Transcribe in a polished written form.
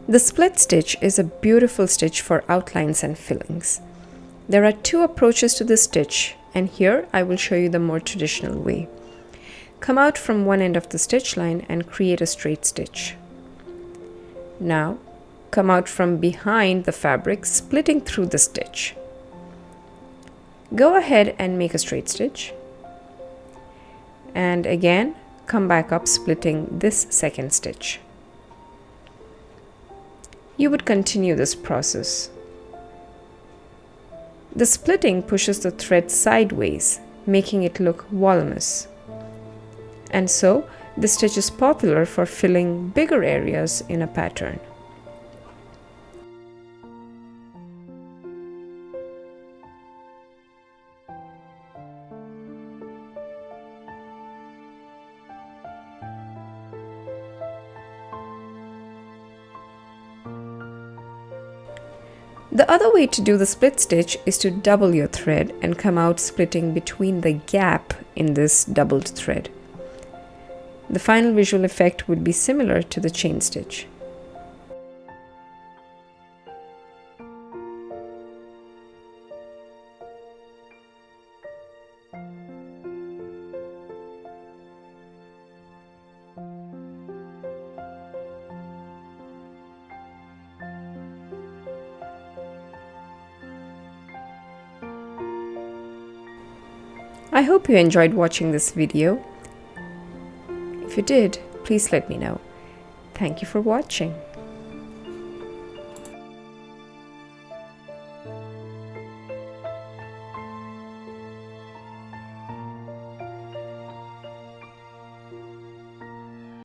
The split stitch is a beautiful stitch for outlines and fillings. There are two approaches to this stitch, and here I will show you the more traditional way. Come out from one end of the stitch line and create a straight stitch. Now, come out from behind the fabric, splitting through the stitch. Go ahead and make a straight stitch. And again, come back up, splitting this second stitch. You would continue this process. The splitting pushes the thread sideways, making it look voluminous. And so, this stitch is popular for filling bigger areas in a pattern. The other way to do the split stitch is to double your thread and come out splitting between the gap in this doubled thread. The final visual effect would be similar to the chain stitch. I hope you enjoyed watching this video. If you did, please let me know. Thank you for watching.